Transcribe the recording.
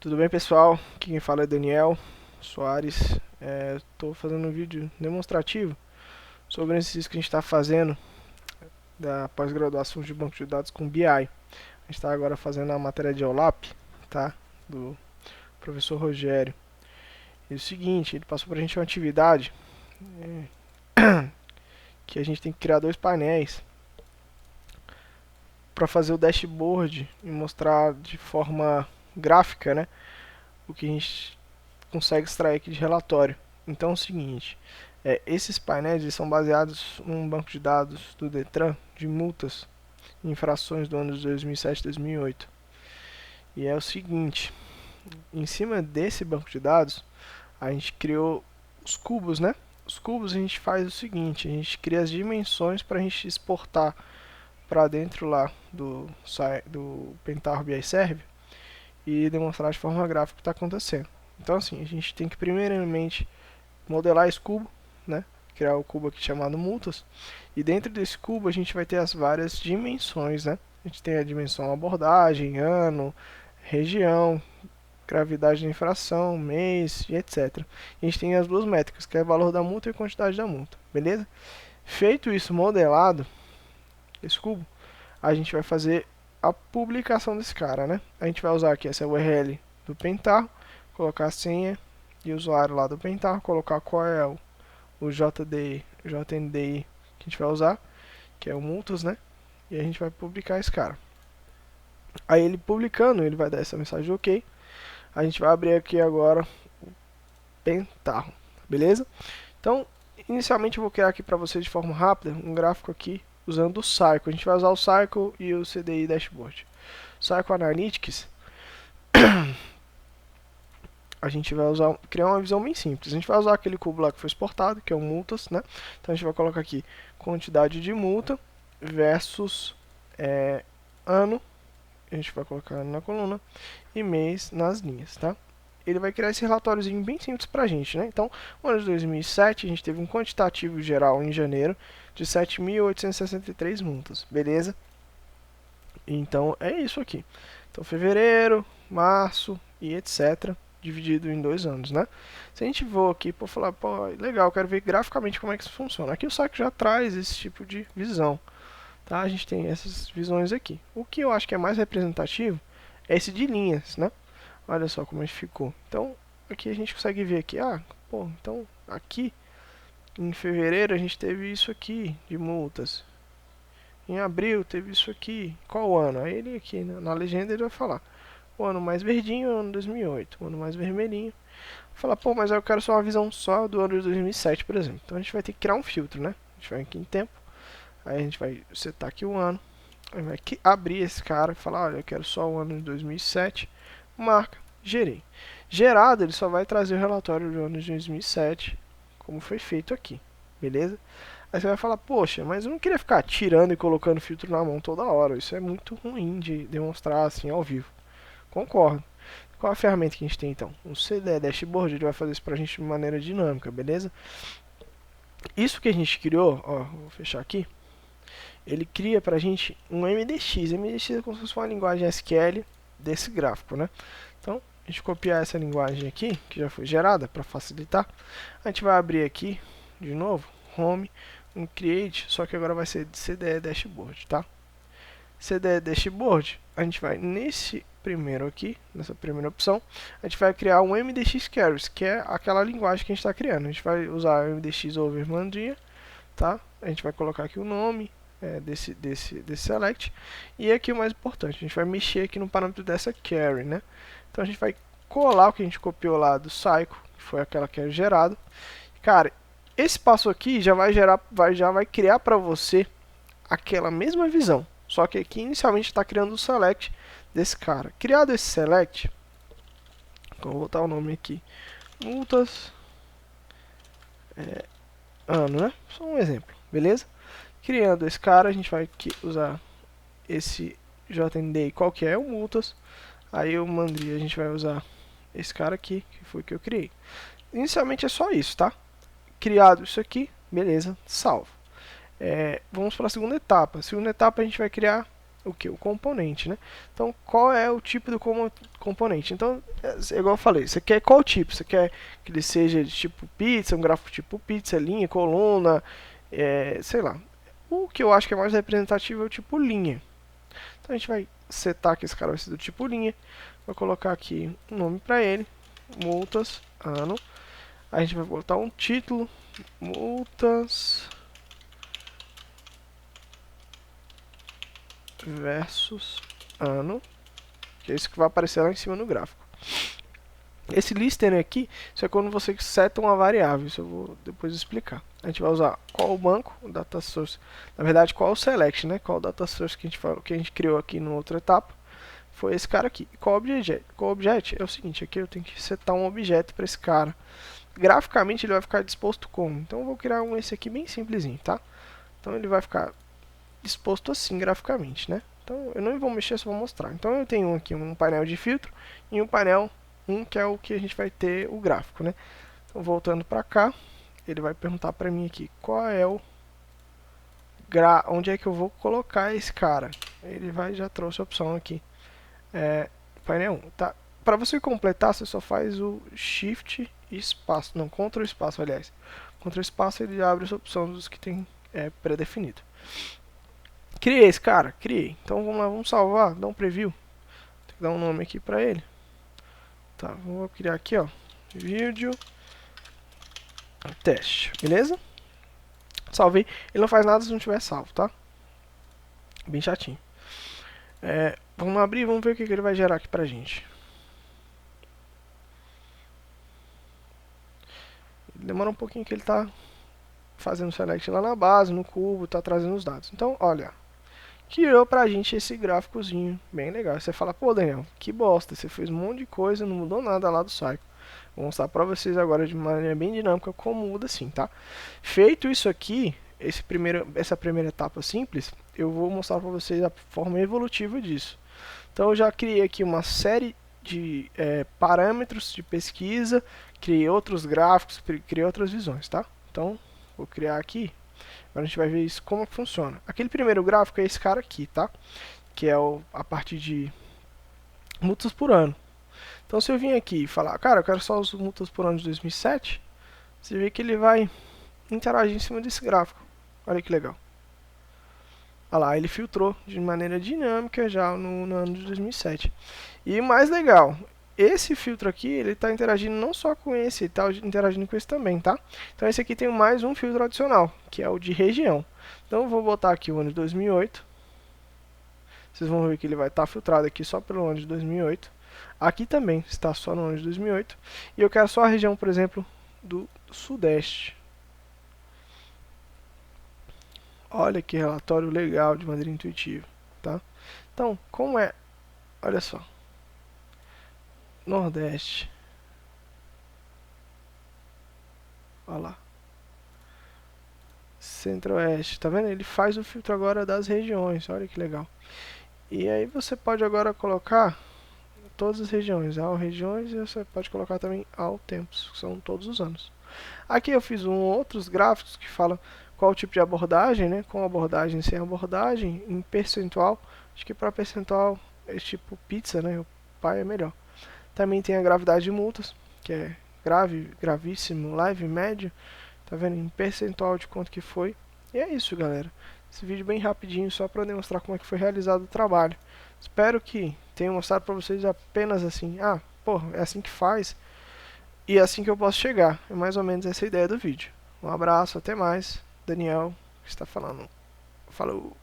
Tudo bem, pessoal? Aqui quem fala é Daniel Soares. Estou fazendo um vídeo demonstrativo sobre o exercício que a gente está fazendo da pós-graduação de banco de dados com BI. A gente está agora fazendo a matéria de OLAP, tá? Do professor Rogério. E o seguinte, ele passou para a gente uma atividade que a gente tem que criar dois painéis para fazer o dashboard e mostrar de forma gráfica, né, o que a gente consegue extrair aqui de relatório. Então é o seguinte, esses painéis eles são baseados num banco de dados do Detran de multas e infrações do ano de 2007 e 2008. E é o seguinte, em cima desse banco de dados, a gente criou os cubos, né? Os cubos a gente faz o seguinte, a gente cria as dimensões para a gente exportar para dentro lá do Pentaho BI Serve e demonstrar de forma gráfica o que está acontecendo. Então assim, a gente tem que primeiramente modelar esse cubo, né? Criar o cubo aqui chamado multas. E dentro desse cubo a gente vai ter as várias dimensões, né? A gente tem a dimensão abordagem, ano, região, gravidade da infração, mês e etc. A gente tem as duas métricas, que é o valor da multa e a quantidade da multa, beleza? Feito isso modelado, esse cubo, a gente vai fazer a publicação desse cara, né? A gente vai usar aqui essa URL do Pentaho, colocar a senha e o usuário lá do Pentaho, colocar qual é o JNDI que a gente vai usar, que é o multas, né? E a gente vai publicar esse cara. Aí ele publicando, ele vai dar essa mensagem de OK. A gente vai abrir aqui agora o Pentaho, beleza? Então, inicialmente eu vou criar aqui para vocês de forma rápida um gráfico aqui usando o Cycle. A gente vai usar o Cycle e o CDI Dashboard. Cycle Analytics, a gente vai criar uma visão bem simples. A gente vai usar aquele cubo lá que foi exportado, que é o multas, né? Então a gente vai colocar aqui quantidade de multa versus ano, a gente vai colocar ano na coluna, e mês nas linhas, tá? Ele vai criar esse relatóriozinho bem simples pra gente, né? Então, no ano de 2007, a gente teve um quantitativo geral em janeiro de 7.863 multas, beleza? Então, é isso aqui. Então, fevereiro, março e etc., dividido em 2 anos, né? Se a gente for aqui para falar, pô, legal, quero ver graficamente como é que isso funciona. Aqui o site já traz esse tipo de visão, tá? A gente tem essas visões aqui. O que eu acho que é mais representativo é esse de linhas, né? Olha só como ele ficou. Então, aqui a gente consegue ver aqui, pô, então aqui em fevereiro a gente teve isso aqui de multas. Em abril teve isso aqui. Qual o ano? Aí ele aqui na legenda ele vai falar. O ano mais verdinho é o ano 2008. O ano mais vermelhinho. Falar, pô, mas eu quero só uma visão só do ano de 2007, por exemplo. Então a gente vai ter que criar um filtro, né? A gente vai aqui em tempo. Aí a gente vai setar aqui o ano. Aí vai abrir esse cara e falar, olha, eu quero só o ano de 2007. Marca, gerei. Gerado, ele só vai trazer o relatório do ano de 2007, como foi feito aqui. Beleza? Aí você vai falar, poxa, mas eu não queria ficar tirando e colocando filtro na mão toda hora. Isso é muito ruim de demonstrar assim ao vivo. Concordo. Qual a ferramenta que a gente tem então? O CDE Dashboard, ele vai fazer isso pra gente de maneira dinâmica, beleza? Isso que a gente criou, ó, vou fechar aqui. Ele cria pra gente um MDX. MDX é como se fosse uma linguagem SQL desse gráfico, né? Então, a gente copiar essa linguagem aqui, que já foi gerada, para facilitar. A gente vai abrir aqui, de novo, Home, um Create, só que agora vai ser CDE Dashboard, tá? CDE Dashboard, a gente vai nesse primeiro aqui, nessa primeira opção, a gente vai criar um MDX Carries, que é aquela linguagem que a gente está criando. A gente vai usar o MDX over Mandria, tá? A gente vai colocar aqui o nome desse select, e aqui o mais importante, a gente vai mexer aqui no parâmetro dessa carry, né? Então a gente vai colar o que a gente copiou lá do Cycle, que foi aquela que é gerado. Cara, esse passo aqui já vai gerar, já vai criar para você aquela mesma visão. Só que aqui inicialmente está criando o select desse cara. Criado esse select, então vou botar o nome aqui, multas, ano, né? Só um exemplo, beleza? Criando esse cara, a gente vai usar esse JNDI, qual que é o multas. Aí o Mandria a gente vai usar esse cara aqui, que foi o que eu criei. Inicialmente é só isso, tá? Criado isso aqui, beleza, salvo. Vamos para a segunda etapa. A segunda etapa a gente vai criar o que? O componente, né? Então, qual é o tipo do componente? Então, igual eu falei, você quer qual tipo? Você quer que ele seja de tipo pizza, um gráfico tipo pizza, linha, coluna, sei lá. O que eu acho que é mais representativo é o tipo linha. Então, a gente vai setar que esse cara vai ser do tipo linha. Vou colocar aqui um nome para ele, multas, ano. A gente vai botar um título, multas versus ano, que é isso que vai aparecer lá em cima no gráfico. Esse listener aqui, isso é quando você seta uma variável, isso eu vou depois explicar. A gente vai usar qual o banco, o data source, na verdade qual o select, né? Qual o data source que a gente criou aqui na outra etapa, foi esse cara aqui. Qual o objeto? É o seguinte, aqui eu tenho que setar um objeto para esse cara. Graficamente ele vai ficar disposto como? Então eu vou criar esse aqui bem simplesinho, tá? Então ele vai ficar disposto assim graficamente, né? Então eu não vou mexer, só vou mostrar. Então eu tenho aqui um painel de filtro e um painel que é o que a gente vai ter o gráfico, né? Então voltando para cá, ele vai perguntar para mim aqui qual é o onde é que eu vou colocar esse cara. Ele já trouxe a opção aqui, painel 1, tá? Para você completar, você só faz o Shift e espaço, não, Ctrl espaço, aliás. Ctrl espaço ele abre essa opção dos que tem pré-definido. Criei esse cara? Criei. Então vamos lá, vamos salvar, dar um preview. Tem que dar um nome aqui pra ele. Tá, vou criar aqui, ó. Vídeo teste, beleza? Salvei. Ele não faz nada se não tiver salvo, tá? Bem chatinho. Vamos abrir e vamos ver o que ele vai gerar aqui pra gente. Demora um pouquinho que ele tá fazendo select lá na base, no cubo, tá trazendo os dados. Então, olha, criou pra gente esse gráficozinho bem legal. Você fala, pô, Daniel, que bosta, você fez um monte de coisa, não mudou nada lá do Psycho. Vou mostrar pra vocês agora de maneira bem dinâmica como muda assim, tá? Feito isso aqui, essa primeira etapa simples, eu vou mostrar pra vocês a forma evolutiva disso. Então eu já criei aqui uma série de parâmetros de pesquisa, criei outros gráficos, criei outras visões, tá? Então, vou criar aqui. Agora a gente vai ver isso como funciona. Aquele primeiro gráfico é esse cara aqui, tá? Que é a partir de multas por ano. Então se eu vim aqui e falar, cara, eu quero só as multas por ano de 2007, você vê que ele vai interagir em cima desse gráfico. Olha que legal. Olha lá, ele filtrou de maneira dinâmica já no ano de 2007. E mais legal, esse filtro aqui, ele está interagindo não só com esse, ele está interagindo com esse também, tá? Então esse aqui tem mais um filtro adicional, que é o de região. Então eu vou botar aqui o ano de 2008. Vocês vão ver que ele vai estar filtrado aqui só pelo ano de 2008. Aqui também está só no ano de 2008. E eu quero só a região, por exemplo, do Sudeste. Olha que relatório legal de maneira intuitiva, tá? Então, como é... Olha só. Nordeste. Olha lá. Centro-Oeste, tá vendo? Ele faz o filtro agora das regiões, olha que legal. E aí você pode agora colocar todas as regiões, ao regiões, e você pode colocar também ao tempos, que são todos os anos. Aqui eu fiz outros gráficos que falam qual tipo de abordagem, né? Com abordagem, sem abordagem, em percentual. Acho que para percentual é tipo pizza, né? O pai é melhor. Também tem a gravidade de multas, que é grave, gravíssimo, leve, médio. Tá vendo? Em percentual de quanto que foi. E é isso, galera. Esse vídeo bem rapidinho, só para demonstrar como é que foi realizado o trabalho. Espero que tenha mostrado para vocês apenas assim, pô, é assim que faz e é assim que eu posso chegar. É mais ou menos essa a ideia do vídeo. Um abraço, até mais. Daniel está falando. Falou!